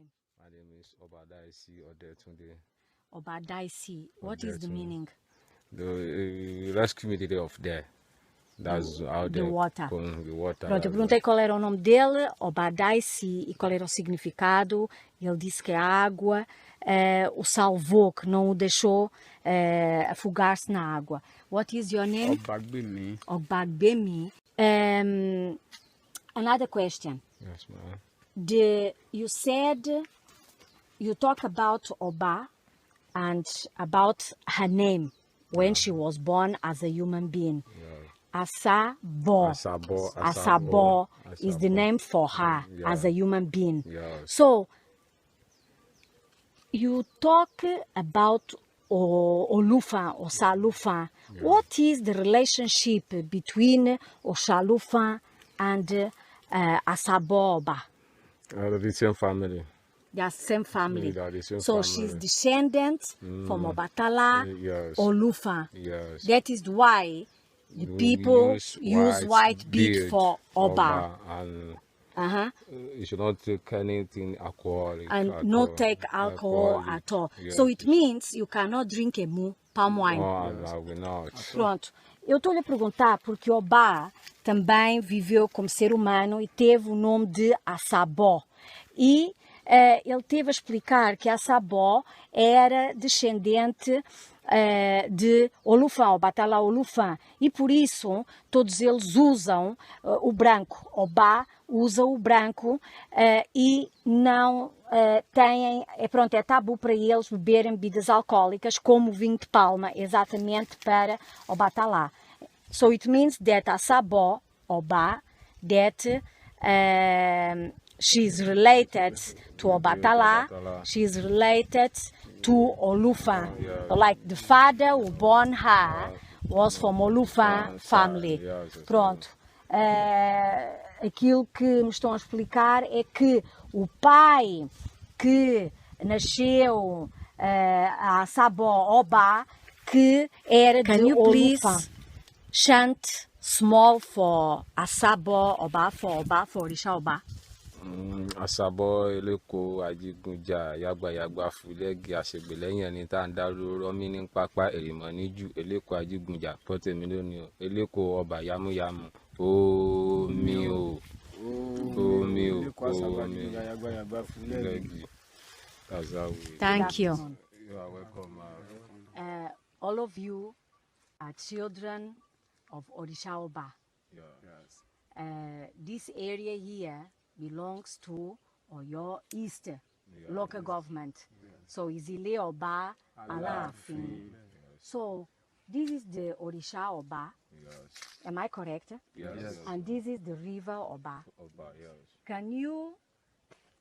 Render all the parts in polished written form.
name? My name is Oba. Obadaisi. What is the meaning? The rescue me the day of there. That's how The water. The water. Pronto, eu perguntei qual era o nome dele, Obadaisi, e qual era o significado. Ele disse que a água o salvou, que não o deixou afogar-se na água. What is your name? Obagbemi. Obagbemi. Another question. Yes, ma'am. You said you talk about Oba and about her name when she was born as a human being. Asabo. Asabo is the name for her as a human being. So you talk about Olufan or Salufan. What is the relationship between Osalufan and Asabo Oba? The same family. They are same family. They are the same So family. she's descendant from Obatala, Yes. Olufan. Yes. That is why the people use white bead for Oba. And you should not take anything alcoholic. And not take alcohol at all. Yes. So it means you cannot drink palm wine. No, we're not. Pronto. Eu estou-lhe a perguntar porque Oba também viveu como ser humano e teve o nome de Asabo. E ele teve a explicar que Asabo era descendente de Olufan, Obatala Olufan, e por isso todos eles usam o branco. Oba usa o branco e não têm, é tabu para eles beberem bebidas alcoólicas como o vinho de palma, exatamente para Obatala. So it means that Asabo Oba, that she's related to Obatala, she's related to Olufan. Like the father who born her was from Olufan family. Pronto. Aquilo que me estão a explicar é que o pai que nasceu a Asabo Oba, que era de Olufan. Chant small for Asabo Oba, for Òrìsà Oba. Asabo eleko ajigunja yagba fulegi asegbeleyin ẹni tá ń dárò rọmí ní pápá èrìmọ níjú eleko ajigunja pọtẹmí lónìí o eleko ọba yamuyamu omi o fulegi. Thank you. You are welcome. All of you are children of Òrìsà Oba. Yes. This area here belongs to Oyo Este local government. So Izile Oba Alaafin. So this is the Òrìsà Oba. Yes. Am I correct? Yes. And this is the river Oba. Yes. Can you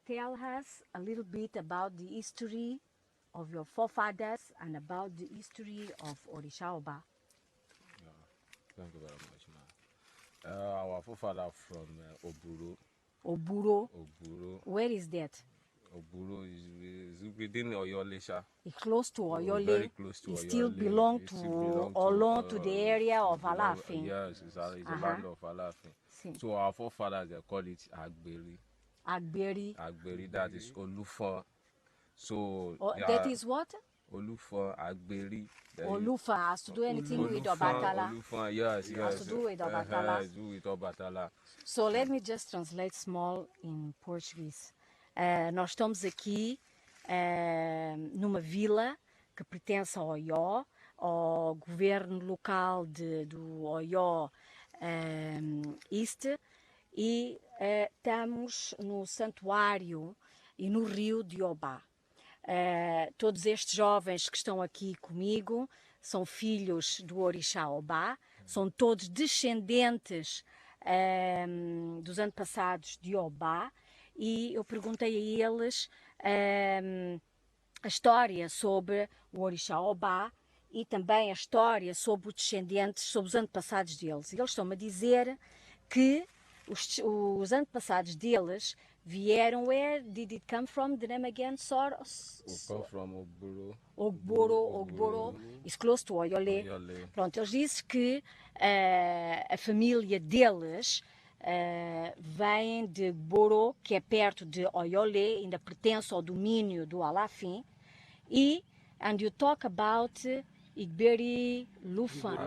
tell us a little bit about the history of your forefathers and about the history of Òrìsà Oba? Thank you very much, ma'am. Our forefather from Oburo. Oburo. Where is that? Oburo is within Oyolesha. It's close to Oyole. Very close to it Oyole. Still belong to Olon, to the area of Alaafin. Yes, it's a land of Alaafin. So our forefathers, they call it Agberi, that is Olufan. So that is what? Olufan, Agberi. Olufan has to do anything with Obatala. Olufan, yes. Has to do with Obatala. Do with Obatala. So let me just translate small in Portuguese. Nós estamos aqui numa vila que pertence ao Oyo, ao governo local do Oyo Este, e estamos no santuário e no rio de Oba. Todos estes jovens que estão aqui comigo são filhos do Òrìsà Oba, são todos descendentes dos antepassados de Oba, e eu perguntei a eles a história sobre o Òrìsà Oba e também a história sobre os descendentes, sobre os antepassados deles. E eles estão-me a dizer que os antepassados deles vieram. Where did it come from? The name again? Come from Oburo. Ogboro is close to Oyole. Pronto, eles dizem que a família deles vêm de Boro, que é perto de Oyole, ainda pertence ao domínio do Alaafin. And you talk about Agberi Olufan.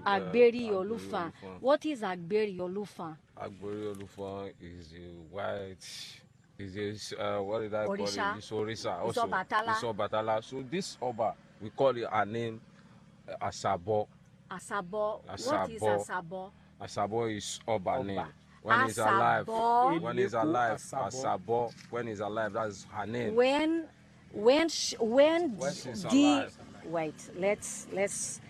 Agberi Olufan. What is Agberi Olufan? Agberi Olufan is a white. Is a what did I call it? It's Orisa. Also, it's Obatala. So this Oba, we call it her name Asabo. Asabo. What is Asabo? Asabo is Oba name. When he's alive, Asabo. When he's alive, that's her name. When she's alive. Wait, let's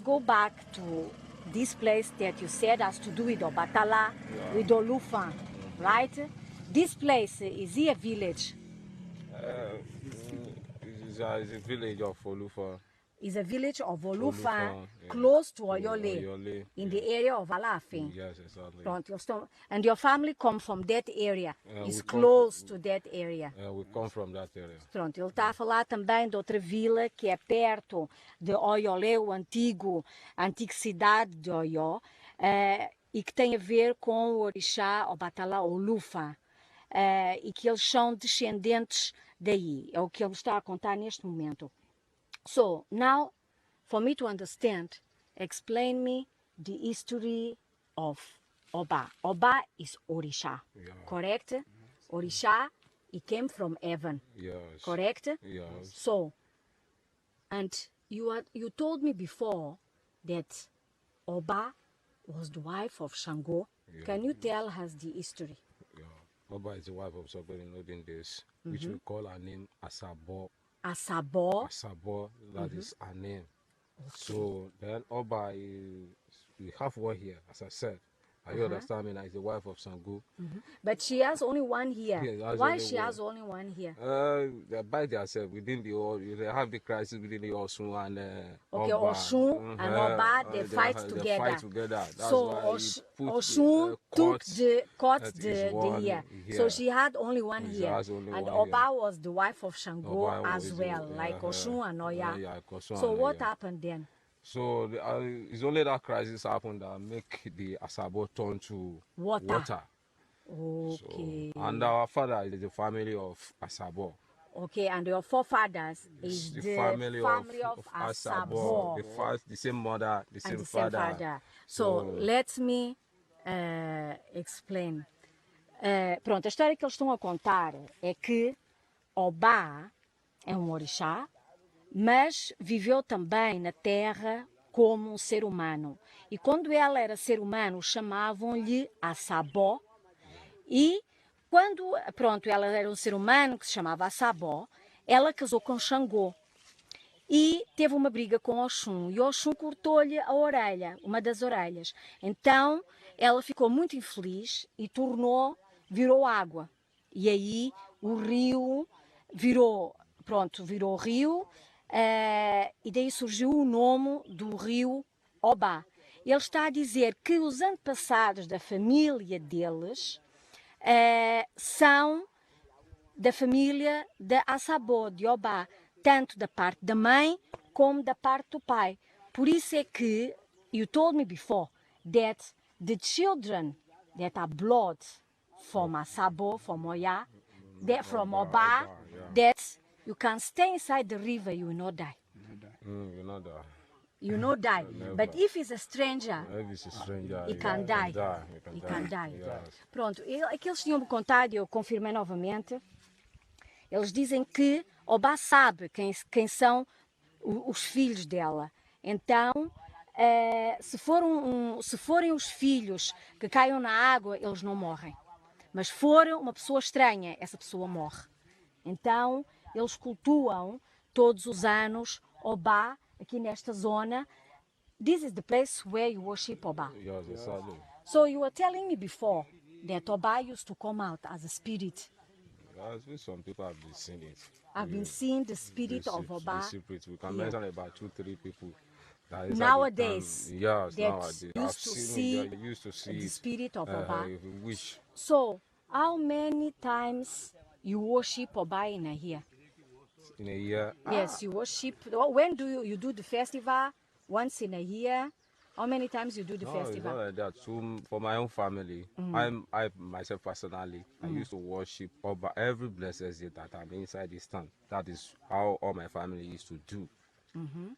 go back to this place that you said has to do with Obatala, with Olufan, right? This place, is it a village? It's a village of Olufan. Is a village of Olufan, close to Oyole, in the area of Alaafin. Yes, exactly. And your family come from that area. It's close to that area. We come from that area. Pronto, ele está a falar também de outra vila que é perto de Oyole, a antiga cidade de Oyo, e que tem a ver com o Orixá Obatala Olufan, e que eles são descendentes daí. É o que ele está a contar neste momento. So now, for me to understand, explain me the history of Oba. Oba is Orisha, correct? Orisha, it came from heaven, correct? Yes. So, and you told me before that Oba was the wife of Shango. Can you tell us the history? Oba is the wife of Shango in olden days, which we call her name Asabo. Asabo. Asabo, that is her name. Okay. So then Oba we have one here, as I said. Are you understand me? Now is the wife of Sango. But she has only one here. Why she has only one here? They're by themselves within the they have the crisis within the Osun and okay, Oba. Osun and Oba, they fight together. They fight together. That's so why Osun took the here. So she had only one here. And Oba was the wife of Shango as well, like Osun and Oya. So what happened then? So it's only that crisis happened that make the Asabo turn to water. Okay. So, and our father is the family of Asabo. Okay, and your forefathers is the family of Asabo. The same mother, the same father. So let me explain. Pronto, a história que eles estão a contar é que Oba é um orixá, mas viveu também na terra como um ser humano. E quando ela era ser humano, chamavam-lhe Asabo. E quando, pronto, ela era um ser humano que se chamava Asabo, ela casou com Xangô. E teve uma briga com Oxum. E Oxum cortou-lhe a orelha, uma das orelhas. Então, ela ficou muito infeliz e virou água. E aí o rio virou rio. E daí surgiu o nome do rio Oba. Ele está a dizer que os antepassados da família deles são da família de Asabo, de Oba, tanto da parte da mãe como da parte do pai. Por isso é que, you told me before, that the children that are blood from Asabo, from Oya, from Oba, that you can stay inside the river, you will not die. You will not die. You will not die. But if it's a stranger, he can die. He can die. Yes. Pronto, aqueles tinham-me contado, e eu confirmei novamente, eles dizem que Oba sabe quem são os filhos dela. Então, se forem os filhos que caiam na água, eles não morrem. Mas se for uma pessoa estranha, essa pessoa morre. Então, eles cultuam todos os anos Oba aqui nesta zona. This is the place where you worship Oba. Yes, exactly. So you were telling me before that Oba used to come out as a spirit. Yes, some people have been seeing it. I've been seeing the spirit of Oba. We can mention about 2-3 people. Nowadays, nowadays, used to see the spirit of Oba. Which? So, how many times you worship Oba in a year? In a year? Yes, you worship. When do you do the festival? Once in a year? How many times you do the No, it's festival? not like that. So for my own family, I myself personally, I used to worship Oba every blessed day that I'm inside this town. That is how all my family used to do.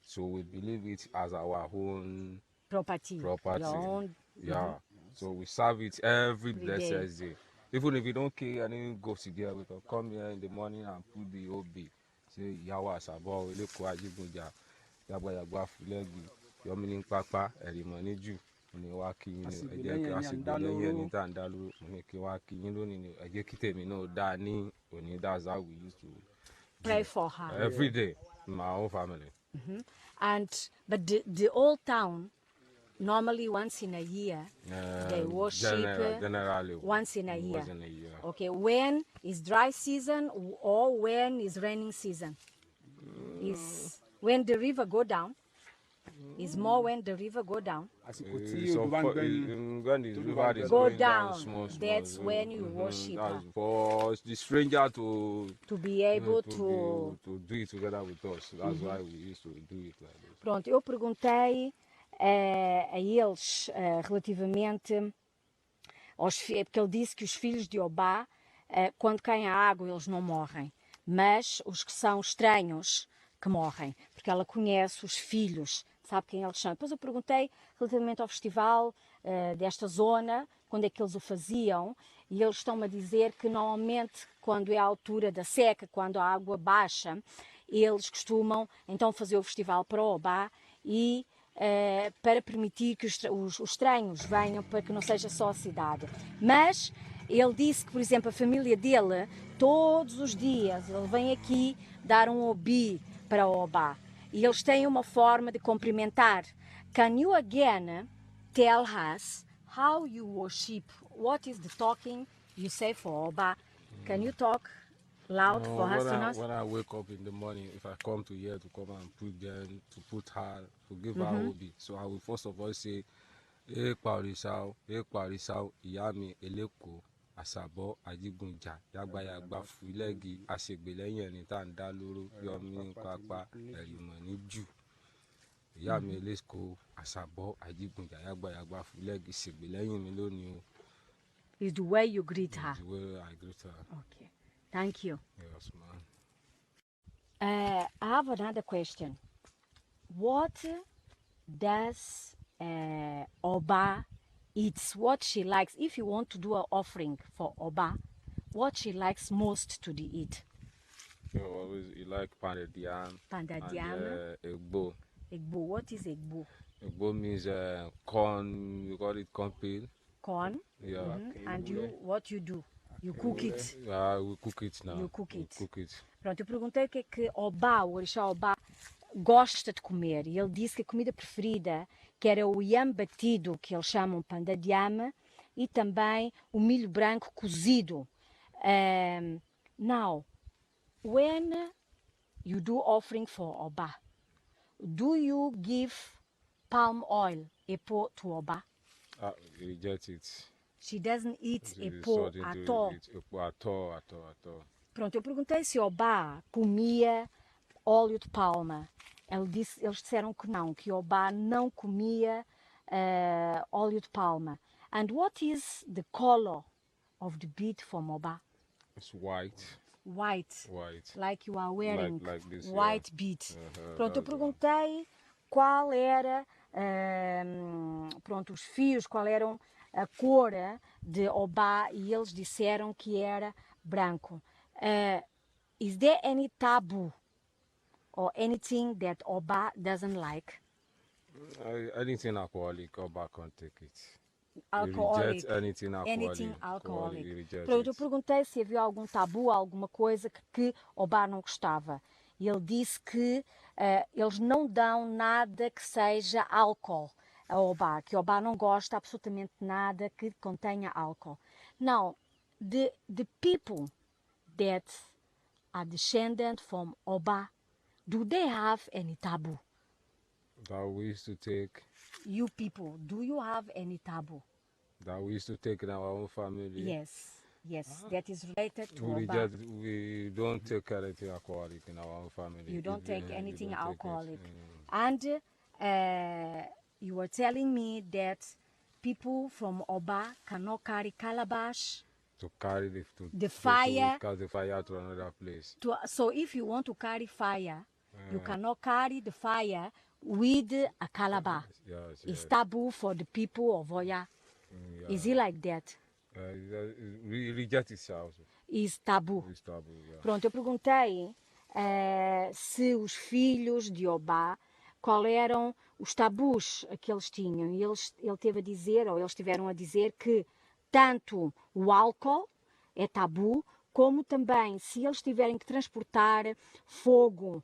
So we believe it as our own Property. property. Your own. Yeah. So we serve it every Every day. blessed day. Even if we don't care any go together, we can come here in the morning and put the OB. Say Yawa Asabo, Eleko Ajigunja, Yagba Yagba Fulegi, Yomini Papa, Erimani Ju, Uniwaki, Asigbeleyin ẹni tá ń dá lóró, Unikiwaki, Yinloni, Ejekite no Dani, Oni, that's how we used to Pray for her. every day in my own family. But the old town, normally once in a year, they worship Generally, once in a year. once in a year. Okay, when is dry season or when is raining season? Is when the river go down? Is more when the river go down? So when the river is Go going down. small, That's when you worship her. That's for the stranger to be able to do it together with us. That's why we used to do it like this. Pronto, eu perguntei a eles relativamente aos filhos, porque ele disse que os filhos de Oba, quando caem a água, eles não morrem, mas os que são estranhos que morrem, porque ela conhece os filhos, sabe quem eles são. Depois eu perguntei relativamente ao festival desta zona, quando é que eles o faziam, e eles estão-me a dizer que normalmente quando é a altura da seca, quando a água baixa, eles costumam então fazer o festival para o Oba e para permitir que os estranhos venham, para que não seja só a cidade. Mas ele disse que, por exemplo, a família dele, todos os dias, ele vem aqui dar um obi para o Oba. E eles têm uma forma de cumprimentar. Can you again tell us how you worship? What is the talking you say for Oba? Can you talk loud for us to know? When I wake up in the morning, if I come to here to come and put them, to put her, to give her obi, so I will first of all say, Òrìsà, Òrìsà, ìyá mi Eleko, Asabo, Ajigunja, Yagba Yagba Fulegi, Asigbeleyin ẹni tá ń dá lóró, Yomini Papa, Erimani Ju. Ìyá mi Eleko, Asabo, Ajigunja, Yagba Yagba Fulegi, Asigbeleyin mi lónìí o. Is the way you greet her. The way I greet her. Okay, thank you. Yes, ma'am. I have another question. What does Oba eats? What she likes? If you want to do an offering for Oba, what she likes most to eat? You like pounded yam. Pounded yam. And egbo. Egbo. What is egbo? Egbo means corn. We call it corn peel. Corn. Yeah. And what you do? You cook it. We cook it now. You cook it. We cook it. Pronto, eu perguntei o que é que Oba, o Orixá Oba, gosta de comer. E ele disse que a comida preferida, que era o yam batido, que eles chamam panda de yam, e também o milho branco cozido. Now, when you do offering for Oba, do you give palm oil, epo, to Oba? You reject it. She doesn't eat epo at all. At all. Pronto, eu perguntei se Oba comia óleo de palma. Eles disseram que não, que Oba não comia óleo de palma. And what is the color of the bead from Oba? It's white. White. Like you are wearing. Like this, white bead. Pronto, eu perguntei qual era, pronto, os fios, qual eram a cor de Oba, e eles disseram que era branco. Is there any taboo or anything that Oba doesn't like? Anything alcoholic, Oba can't take it. Alcoholic. Anything alcoholic. Pronto, eu perguntei se havia algum tabu, alguma coisa que Oba não gostava. E ele disse que eles não dão nada que seja álcool a Oba, que Oba não gosta absolutamente nada que contenha álcool. Now, the people that are descendant from Oba, do they have any taboo? That we used to take. You people, do you have any taboo? That we used to take in our own family? Yes, that is related to Oba. We don't take anything alcoholic in our own family. You don't take anything alcoholic. And you were telling me that people from Oba cannot carry calabash To carry the fire. to cast the fire to another place. So if you want to carry fire, you cannot carry the fire with a calabash. Yes, It's taboo for the people of Oya. Is it like that? Reject itself. It's taboo. It's taboo, yeah. Pronto, eu perguntei se os filhos de Oba, qual eram os tabus que eles tinham. E ele teve a dizer, ou eles tiveram a dizer, que tanto o álcool é tabu, como também se eles tiverem que transportar fogo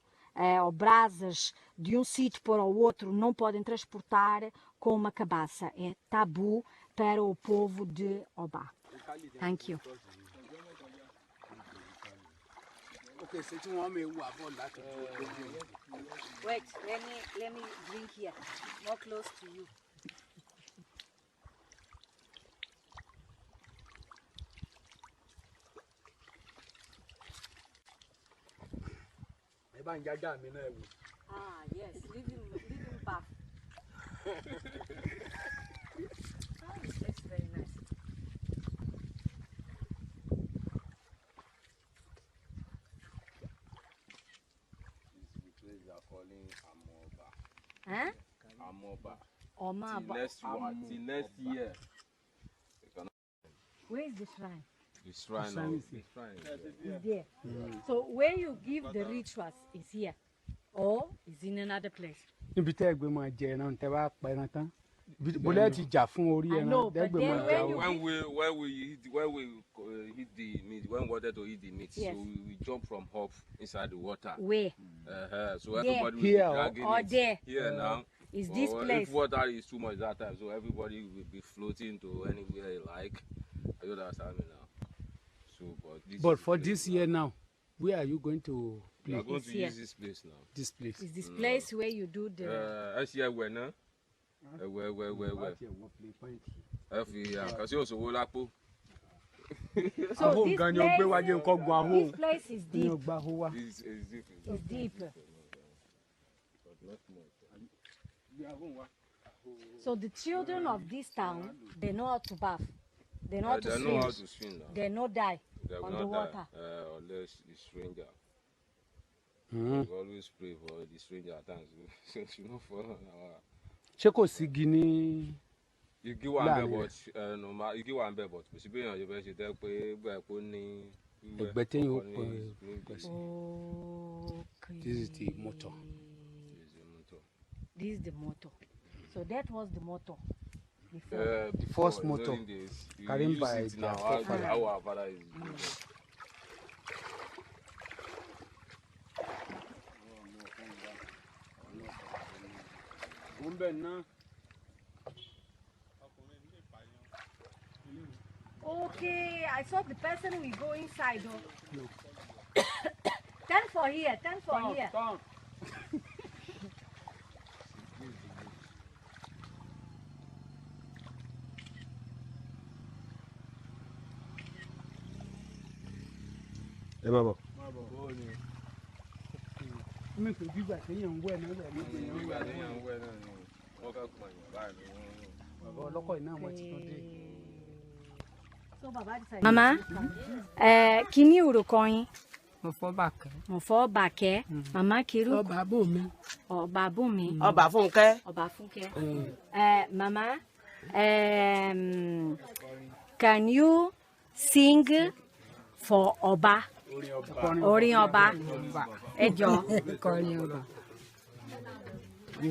ou brasas de um sítio para o outro, não podem transportar com uma cabaça. É tabu para o povo de Oba. Thank you. Okay, so you want me to Wait, let me drink here, more close to you. Ah, yes, leave him back. That's very nice. This place they are calling Amoba. Huh? Amoba. Omaba. Till next year. Where is the shrine? The shrine Is there. So where you give the rituals is here, or is in another place? níbi tẹ́ ẹgbẹ́ máa jẹ ẹran tẹ́ bá pa ẹran tán bólẹ́ ti jà fún orí I know, ẹran but tẹ́gbẹ́ then máa when jà you- when we eat the meat, when we wanted to eat the meat, Yes. so we jump from up inside the water. Where? So everybody will Here be dragging or it there? here now. Is this Or place? If water is too much that time, so everybody will be floating to anywhere you like. You understand me now? So, but is for the this place year now. now where are you going to We are play going to here. use this place now. this place. Is this place where you do the? Where now? Where? Because you also will like So Aho this gan ni ó gbé wá jẹ́ nǹkan gun aho. this place is Ní deep. ọgbà aho wá. It's different. It's deep. But not much. So the children of this town, they know how to bath. They know how to They swim. know how to swim now. They know die They will on not the water. die unless the stranger. Hmm. We always pray for the stranger at times. So you know for our ṣé kò sí igi ní igi wà Láàrin ńbẹ̀ but normal igi wà ńbẹ̀ but kò sí bí èèyàn ṣe fẹ́ ṣe tẹ́ pé bẹ́ẹ̀ kó ní wíwẹ̀, ẹgbẹ́ téyàn ó kọ́kọ́ ní pọ̀ swimming pool. Okay. this is the motor. Is the motor. This is the motto. So that was the motto before. The first Before, motor during this, you carried use by it their now, forefather. how our father is doing. Okay, I saw the person will go inside. Oh. Turn for here, turn for here. ẹ má bọ̀. mi kò gbígbà téèyàn ń wẹ̀ náà wẹ̀ ní Nígbà téèyàn ń wẹ̀ náà ni wọ́n kàn pọ̀ yàn báyìí ni wọ́n. bàbá ọlọ́kọ̀ iná wọn ti tún dé. Mama, kí ni orúkọ yín? Mo fọ́ bàkẹ́. Mo fọ́ bàkẹ́. Mama kiri Ọba bò mí. ọba bùnmi. Ọba Fúnkẹ́. Ọba Fúnkẹ́. Mama, can you sing for Oba? Orin Ọba. Ẹ jọ̀ọ́. Kọrin ọba.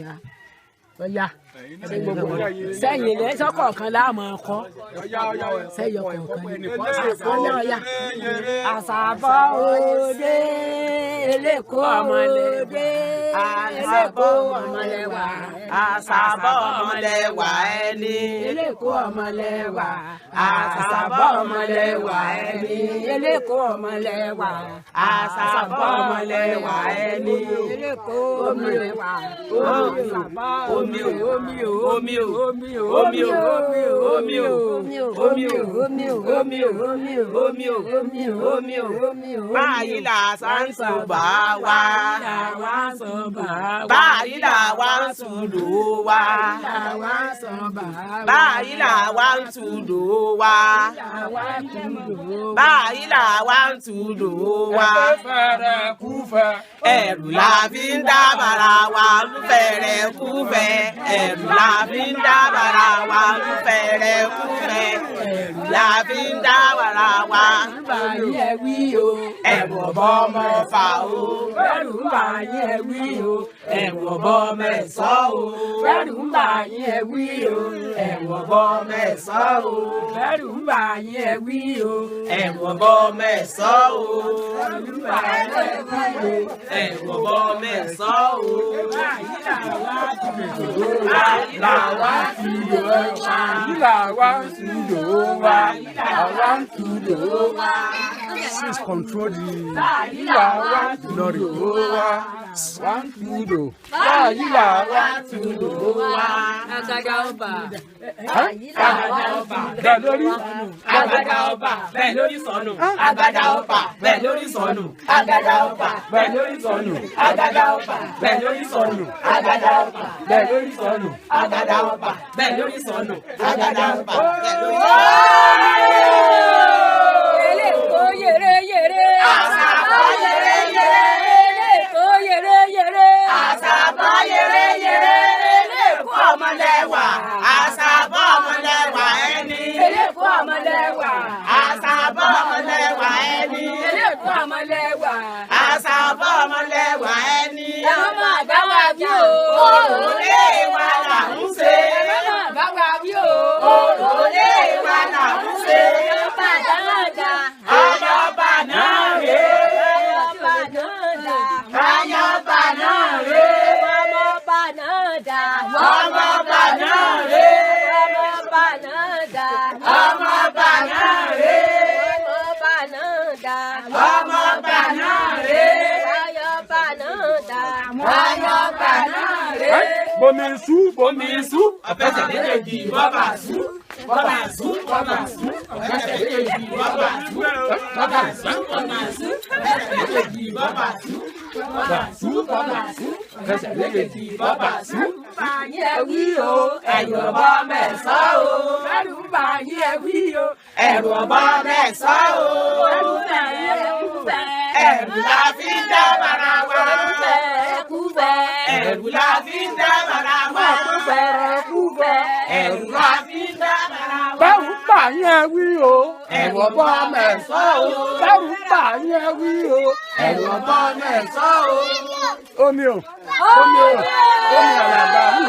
Ya. Ọya. Sẹ́yìn lẹ́ sọ́kọ̀ọ̀kan láàmú ọkọ́. Sẹ́yìn ọkọ̀ọ̀kan ni. Ọya. Àsàbọ̀ òde. Eléko ọmọlẹ́wà. Eléko ọmọlẹ́wà. Àsàbọ̀ ọmọlẹ́wà ẹni. Eléko ọmọlẹ́wà. Àsàbọ̀ ọmọlẹ́wà ẹni. Eléko ọmọlẹ́wà. Àsàbọ̀ ọmọlẹ́wà ẹni. Eléko ọmọlẹ́wà. Omi o, omi o, omi o, omi o, omi o, omi o, omi o, omi o, omi o, omi o, omi o. Báyìí là sáńsùbà bá wa. Báyìí là wá ń túdò wa. Báyìí là wá ń túdò wa. Báyìí là wá ń túdò wa. Ẹ̀rù la fi ń dábàrà wa lúfẹ̀rẹ̀ kúfẹ̀. Ẹ̀rù la fi ń dábàrà wa lúfẹ̀rẹ̀ kúfẹ̀. Ẹ̀rù la fi ń dábàrà wa. Ẹ̀rù ọ̀bọ ọmọ fà o. Ẹ̀rù ń bà yín ẹ wí o. Ẹ̀rù ọ̀bọ mẹ́sàn o. Ẹ̀rù ń bà yín ẹ wí o. Ẹ̀rù ọ̀bọ mẹ́sàn o. Ẹ̀rù ń bà yín ẹ wí o. Ẹ̀rù ọ̀bọ mẹ́sàn o. Ẹ̀rù ń bà yín ẹ wí o. Ẹ̀rù ọ̀bọ mẹ́sàn o. Báyìí là wá túdò wa. Báyìí là wá túdò wa. Àwa ń túdò wa. Please control the lorry. One tudo. Báyìí là wá túdò wa. Agada ọba. Agada ọba bẹ́ẹ̀ lórí sọnù. Agada ọba bẹ́ẹ̀ lórí sọnù. Agada ọba bẹ́ẹ̀ lórí sọnù. Agada ọba bẹ́ẹ̀ lórí sọnù. Agada ọba bẹ́ẹ̀ lórí sọnù. Agada ọba bẹ́ẹ̀ lórí sọnù. Agada ọba bẹ́ẹ̀ lórí sọnù. Agada ọba bẹ́ẹ̀ lórí sọnù. Eléko yèrè yèrè. Asabo yèrè yèrè. Eléko yèrè yèrè. Asabo yèrè yèrè. Eléko ọmọlẹ́wà. Asabo ọmọlẹ́wà ẹni. Eléko ọmọlẹ́wà. Asabo ọmọlẹ́wà ẹni. Eléko ọmọlẹ́wà. Asabo ọmọlẹ́wà ẹni. Ẹ̀rọ máa bá wa bí o. Òròlé wa là ń ṣe. Ẹ̀rọ máa bá wa bí o. Òròlé wa là ń ṣe. Ọba dáadáa. Ayọ̀bà náà rè é. Ọba dáadáa. Ayọ̀bà náà rè é. Ọmọọba náà dá. Ọmọọba náà rè é. Ọmọọba náà dá. Ọmọọba náà rè é. Ọmọọba náà dá. Ọmọọba náà rè é. Ayọ̀ọba náà dá. Ayọ̀bà náà rè é. Bomi sú. Ọ̀pẹ̀sẹ̀ méjèèjì bọ́bà sú. Bọ́bà sú. Bọ́bà sú. Ọ̀pẹ̀sẹ̀ méjèèjì bọ́bà sú. Bọ́bà sú. Bọ́bà sú. Ọ̀pẹ̀sẹ̀ méjèèjì bọ́bà sú. Bọ́bà sú. Bọ́bà sú. Ọ̀pẹ̀sẹ̀ méjèèjì bọ́bà sú. Bàyí ẹ wí o. Ẹ̀rù ọ̀bọ mẹ́sàn o. Ẹrù ń bàyí ẹ wí o. Ẹ̀rù ọ̀bọ mẹ́sàn o. Ẹrù fẹ́ ẹrù fẹ́. Ẹ̀rù la fi ń dábàrà wa. Ẹrù fẹ́ ẹkú fẹ́. Ẹ̀rù la fi ń dábàrà wa. Ẹkú fẹ́ ẹkú fẹ́. Ẹ̀rù la fi ń dábàrà wa. Bẹ́rù bà yín ẹ wí o. Ẹ̀rù ọ̀bọ mẹ́sàn o. Bẹ́rù bà yín ẹ wí o. Ẹ̀rù ọ̀bọ mẹ́sàn o. Omi o. Omi o. Omi àlàgbà mi.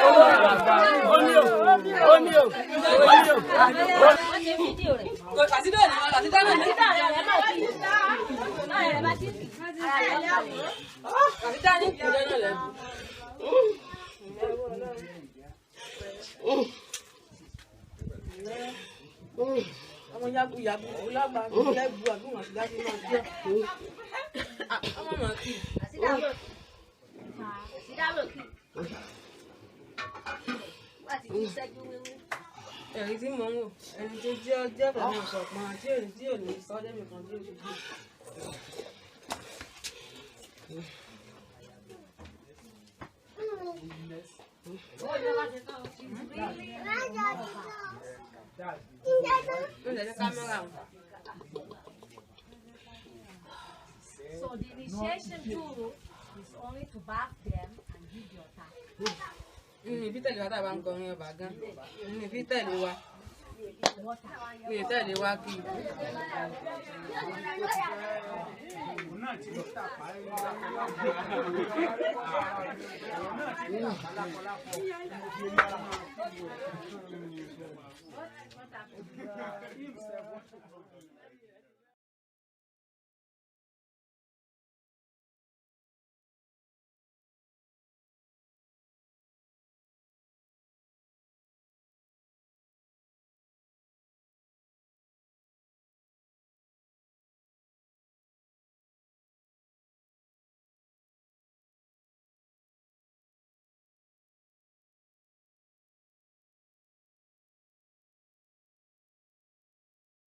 Omi àlàgbà mi. Omi o. Omi o. Omi o. Ọmọ yabu yabu olagba lẹbu agbọn àti dájú náà jẹ. Ọmọ màá kì í. Ẹ̀rí tí mò ń wò ẹni tó jẹ́ pẹ̀lú ìṣọ̀kan àti èrè tí ò ní sọ débi kan tí ó ti gbé. So the initiation tool is only to bath them and give your time. Ìfi tẹ̀lé wa tá a bá ń kọrin ọba gan. Ìfi tẹ̀lé wa. Ìfi tẹ̀lé wa kì í. What happened?